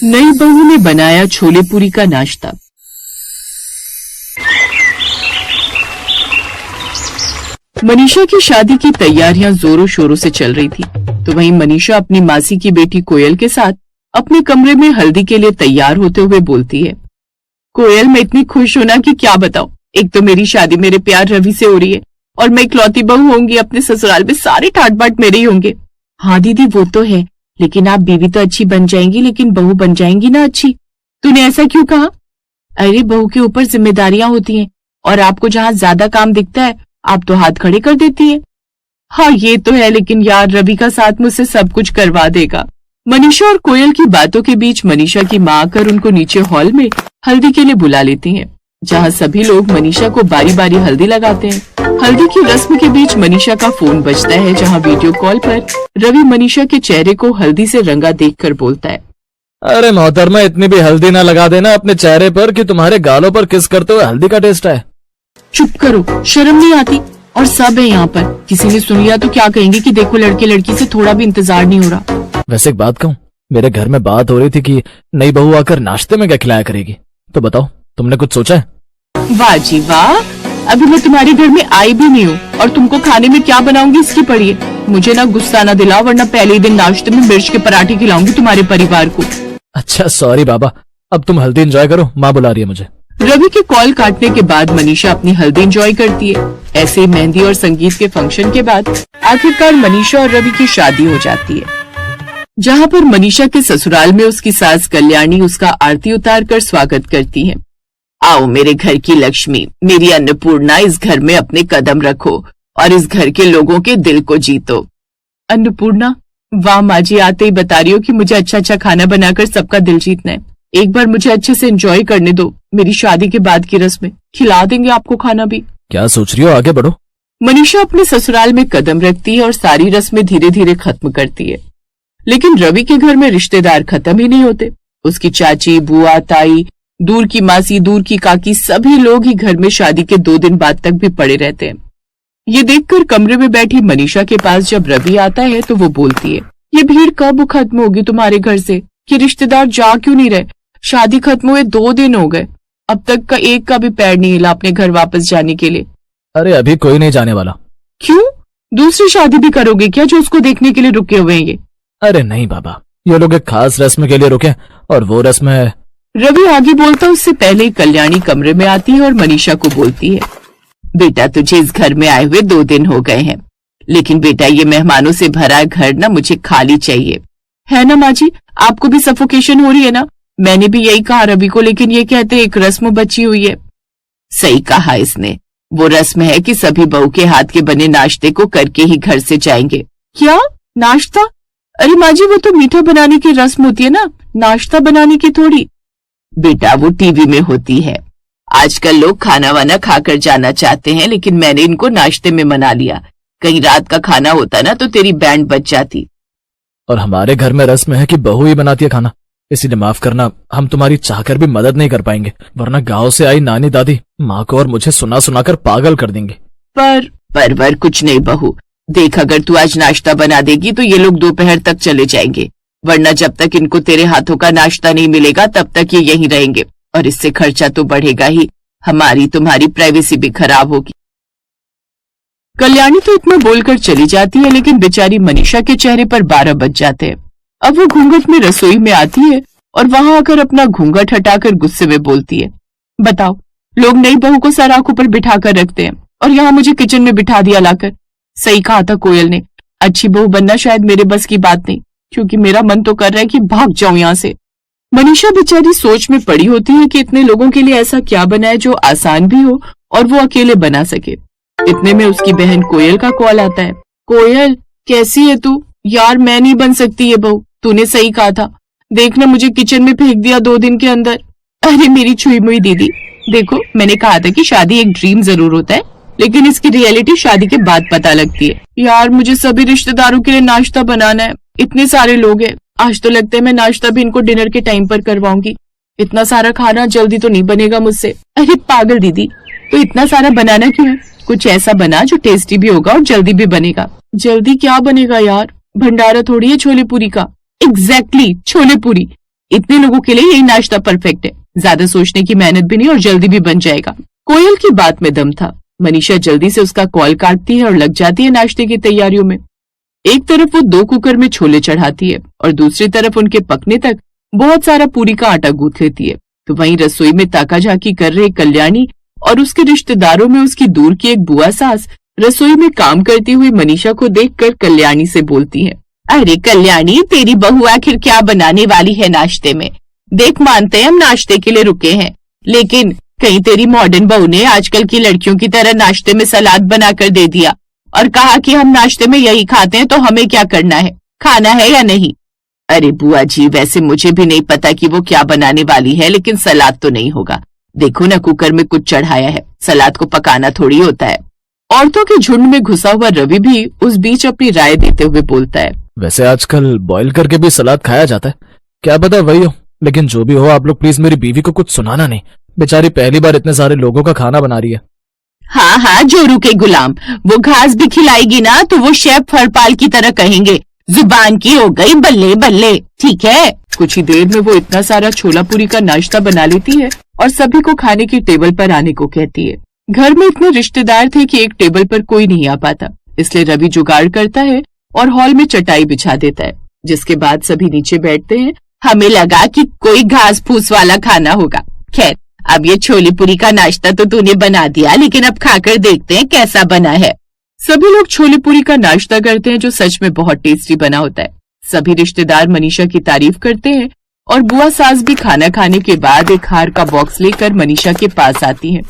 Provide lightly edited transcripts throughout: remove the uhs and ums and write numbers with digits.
नई बहू ने बनाया छोले पूरी का नाश्ता। मनीषा की शादी की तैयारियां जोरों शोरों से चल रही थी, तो वहीं मनीषा अपनी मासी की बेटी कोयल के साथ अपने कमरे में हल्दी के लिए तैयार होते हुए बोलती है। कोयल, मैं इतनी खुश हूं ना कि क्या बताऊं। एक तो मेरी शादी मेरे प्यार रवि से हो रही है और मैं इकलौती बहू होंगी, अपने ससुराल में सारे ठाट बाट मेरे ही होंगे। हाँ दीदी वो तो है, लेकिन आप बीवी तो अच्छी बन जाएंगी, लेकिन बहू बन जाएंगी ना अच्छी। तूने ऐसा क्यों कहा? अरे बहू के ऊपर जिम्मेदारियां होती हैं और आपको जहाँ ज्यादा काम दिखता है आप तो हाथ खड़े कर देती है। हाँ ये तो है, लेकिन यार रवि का साथ मुझसे सब कुछ करवा देगा। मनीषा और कोयल की बातों के बीच मनीषा की माँ आकर उनको नीचे हॉल में हल्दी के लिए बुला लेती हैं, जहाँ सभी लोग मनीषा को बारी बारी हल्दी लगाते हैं। हल्दी की रस्म के बीच मनीषा का फोन बजता है, जहाँ वीडियो कॉल पर रवि मनीषा के चेहरे को हल्दी से रंगा देखकर बोलता है। अरे मोहतरमा, इतनी भी हल्दी ना लगा देना अपने चेहरे पर कि तुम्हारे गालों पर किस करते हुए हल्दी का टेस्ट है। चुप करो, शर्म नहीं आती? और सब है यहाँ पर, किसी ने सुन लिया तो क्या कहेंगे कि देखो लड़के लड़की से थोड़ा भी इंतजार नहीं हो रहा। वैसे एक बात कहूँ, मेरे घर में बात हो रही थी कि नई बहू आकर नाश्ते में क्या खिलाया करेगी, तो बताओ तुमने कुछ सोचा है? वाह जी वाह, अभी मैं तुम्हारे घर में आई भी नहीं हूँ और तुमको खाने में क्या बनाऊंगी इसकी पड़ी है। मुझे ना गुस्सा ना दिलाओ, वरना पहले ही दिन नाश्ते में मिर्च के पराठे खिलाऊंगी तुम्हारे परिवार को। अच्छा सॉरी बाबा, अब तुम हल्दी एंजॉय करो, माँ बुला रही है मुझे। रवि के कॉल काटने के बाद मनीषा अपनी हल्दी एंजॉय करती है। ऐसे ही मेहंदी और संगीत के फंक्शन के बाद आखिरकार मनीषा और रवि की शादी हो जाती है, जहाँ पर मनीषा के ससुराल में उसकी सास कल्याणी उसका आरती उतार कर स्वागत करती है। आओ मेरे घर की लक्ष्मी, मेरी अन्नपूर्णा, इस घर में अपने कदम रखो और इस घर के लोगों के दिल को जीतो। अन्नपूर्णा, वाह माँ जी, आते ही बता रही हो कि मुझे अच्छा अच्छा खाना बनाकर सबका दिल जीतना है। एक बार मुझे अच्छे से एंजॉय करने दो, मेरी शादी के बाद की रस्म में खिला देंगे आपको खाना भी। क्या सोच रही हो, आगे बढ़ो। मनीषा अपने ससुराल में कदम रखती है और सारी रस्में धीरे धीरे खत्म करती है, लेकिन रवि के घर में रिश्तेदार खत्म ही नहीं होते। उसकी चाची, बुआ, ताई, दूर की मासी, दूर की काकी, सभी लोग ही घर में शादी के 2 दिन बाद तक भी पड़े रहते हैं। ये देखकर कमरे में बैठी मनीषा के पास जब रवि आता है तो वो बोलती है, ये भीड़ कब खत्म होगी तुम्हारे घर से? ये रिश्तेदार जा क्यों नहीं रहे? शादी खत्म हुए 2 दिन हो गए, अब तक का एक का भी पैर नहीं हिला अपने घर वापस जाने के लिए। अरे अभी कोई नहीं जाने वाला। क्यों? दूसरी शादी भी करोगे क्या जो उसको देखने के लिए रुके हुए हैं ये? अरे नहीं बाबा, ये लोग एक खास रस्म के लिए रुके और वो रस्म है। रवि आगे बोलता उससे पहले कल्याणी कमरे में आती है और मनीषा को बोलती है, बेटा तुझे इस घर में आए हुए 2 दिन हो गए हैं, लेकिन बेटा ये मेहमानों से भरा घर ना मुझे खाली चाहिए। है ना माँ जी, आपको भी सफोकेशन हो रही है ना? मैंने भी यही कहा रवि को, लेकिन ये कहते एक रस्म बची हुई है। सही कहा इसने, वो रस्म है कि सभी बहू के हाथ के बने नाश्ते को करके ही घर से जाएंगे। क्या नाश्ता? अरे माँ जी वो तो मीठा बनाने की रस्म होती है ना, नाश्ता बनाने की थोड़ी। बेटा वो टीवी में होती है, आजकल लोग खाना वाना खाकर जाना चाहते हैं, लेकिन मैंने इनको नाश्ते में मना लिया। कहीं रात का खाना होता ना तो तेरी बैंड बच जाती। और हमारे घर में रस्म है कि बहू ही बनाती है खाना, इसीलिए माफ करना, हम तुम्हारी चाहकर भी मदद नहीं कर पाएंगे, वरना गांव से आई नानी दादी माँ को और मुझे सुना सुनाकर पागल कर देंगे। पर कुछ नहीं बहू, देख अगर तू आज नाश्ता बना देगी तो ये लोग दोपहर तक चले जाएंगे, वरना जब तक इनको तेरे हाथों का नाश्ता नहीं मिलेगा तब तक ये यहीं रहेंगे, और इससे खर्चा तो बढ़ेगा ही, हमारी तुम्हारी प्राइवेसी भी खराब होगी। कल्याणी तो इतना बोलकर चली जाती है, लेकिन बेचारी मनीषा के चेहरे पर 12 बज जाते हैं। अब वो घूंघट में रसोई में आती है और वहां आकर अपना घूंघट हटाकर गुस्से में बोलती है, बताओ लोग नई बहू को सर आंखों पर बिठा कर रखते हैं और यहाँ मुझे किचन में बिठा दिया लाकर। सही कहा था कोयल ने, अच्छी बहू बनना शायद मेरे बस की बात नहीं, क्योंकि मेरा मन तो कर रहा है कि भाग जाऊं यहाँ से। मनीषा बेचारी सोच में पड़ी होती है कि इतने लोगों के लिए ऐसा क्या बनाए जो आसान भी हो और वो अकेले बना सके। इतने में उसकी बहन कोयल का कॉल आता है। कोयल कैसी है तू? यार मैं नहीं बन सकती ये बहू, तूने सही कहा था, देखना मुझे किचन में फेंक दिया 2 दिन के अंदर। अरे मेरी छुई मुई दीदी, देखो मैंने कहा था कि शादी एक ड्रीम जरूर होता है, लेकिन इसकी रियलिटी शादी के बाद पता लगती है। यार मुझे सभी रिश्तेदारों के लिए नाश्ता बनाना है, इतने सारे लोग हैं, आज तो लगता है मैं नाश्ता भी इनको डिनर के टाइम पर करवाऊंगी। इतना सारा खाना जल्दी तो नहीं बनेगा मुझसे। अरे पागल दीदी, तो इतना सारा बनाना क्यों है? कुछ ऐसा बना जो टेस्टी भी होगा और जल्दी भी बनेगा। जल्दी क्या बनेगा यार, भंडारा थोड़ी है छोले पूरी का। एग्जैक्टली छोले पूरी, इतने लोगों के लिए यही नाश्ता परफेक्ट है, ज्यादा सोचने की मेहनत भी नहीं और जल्दी भी बन जाएगा। कोयल की बात में दम था। मनीषा जल्दी से उसका कॉल काटती है और लग जाती है नाश्ते की तैयारियों में। एक तरफ वो 2 कुकर में छोले चढ़ाती है और दूसरी तरफ उनके पकने तक बहुत सारा पूरी का आटा गूंथ लेती है। तो वहीं रसोई में ताकाझाकी कर रहे कल्याणी और उसके रिश्तेदारों में उसकी दूर की एक बुआ सास रसोई में काम करती हुई मनीषा को देखकर कल्याणी से बोलती है, अरे कल्याणी, तेरी बहू आखिर क्या बनाने वाली है नाश्ते में? देख, मानते हैं हम नाश्ते के लिए रुके हैं, लेकिन कहीं तेरी मॉडर्न बहू ने आजकल की लड़कियों की तरह नाश्ते में सलाद बनाकर दे दिया और कहा कि हम नाश्ते में यही खाते हैं, तो हमें क्या करना है, खाना है या नहीं? अरे बुआ जी, वैसे मुझे भी नहीं पता कि वो क्या बनाने वाली है, लेकिन सलाद तो नहीं होगा। देखो ना, कुकर में कुछ चढ़ाया है, सलाद को पकाना थोड़ी होता है। औरतों के झुंड में घुसा हुआ रवि भी उस बीच अपनी राय देते हुए बोलता है, वैसे आजकल बॉईल करके भी सलाद खाया जाता है, क्या पता वही हो, लेकिन जो भी हो आप लोग प्लीज मेरी बीवी को कुछ सुनाना नहीं, बेचारी पहली बार इतने सारे लोगों का खाना बना रही है। हाँ हाँ, जोरू के गुलाम, वो घास भी खिलाएगी ना तो वो शेफ हरपाल की तरह कहेंगे, जुबान की हो गई बल्ले बल्ले, ठीक है। कुछ ही देर में वो इतना सारा छोला पूरी का नाश्ता बना लेती है और सभी को खाने की टेबल पर आने को कहती है। घर में इतने रिश्तेदार थे कि एक टेबल पर कोई नहीं आ पाता, इसलिए रवि जुगाड़ करता है और हॉल में चटाई बिछा देता है, जिसके बाद सभी नीचे बैठते हैं। हमें लगा कि कोई घास फूस वाला खाना होगा। खैर, अब ये छोले पूरी का नाश्ता तो तूने बना दिया, लेकिन अब खाकर देखते हैं कैसा बना है। सभी लोग छोले पूरी का नाश्ता करते हैं, जो सच में बहुत टेस्टी बना होता है। सभी रिश्तेदार मनीषा की तारीफ करते हैं और बुआ सास भी खाना खाने के बाद एक हार का बॉक्स लेकर मनीषा के पास आती है।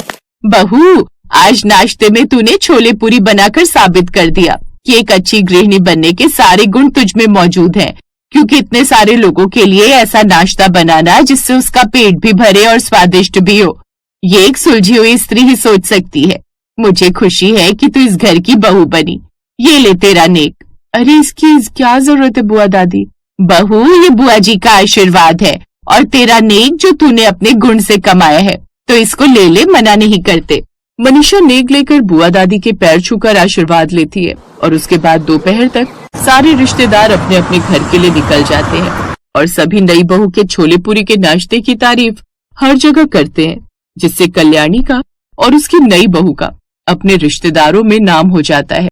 बहू, आज नाश्ते में तूने छोले पूरी बनाकर साबित कर दिया कि एक अच्छी गृहिणी बनने के सारे गुण तुझ में मौजूद हैं, क्योंकि इतने सारे लोगों के लिए ऐसा नाश्ता बनाना जिससे उसका पेट भी भरे और स्वादिष्ट भी हो, ये एक सुलझी हुई स्त्री ही सोच सकती है। मुझे खुशी है कि तू इस घर की बहू बनी। ये ले तेरा नेक। अरे इसकी क्या जरूरत है बुआ दादी? बहू, ये बुआ जी का आशीर्वाद है और तेरा नेक जो तूने अपने गुण से कमाया है, तो इसको ले ले, मना नहीं करते। मनीषा नेक लेकर बुआ दादी के पैर छूकर आशीर्वाद लेती है और उसके बाद दोपहर तक सारे रिश्तेदार अपने अपने घर के लिए निकल जाते हैं और सभी नई बहू के छोले पूरी के नाश्ते की तारीफ हर जगह करते हैं, जिससे कल्याणी का और उसकी नई बहू का अपने रिश्तेदारों में नाम हो जाता है।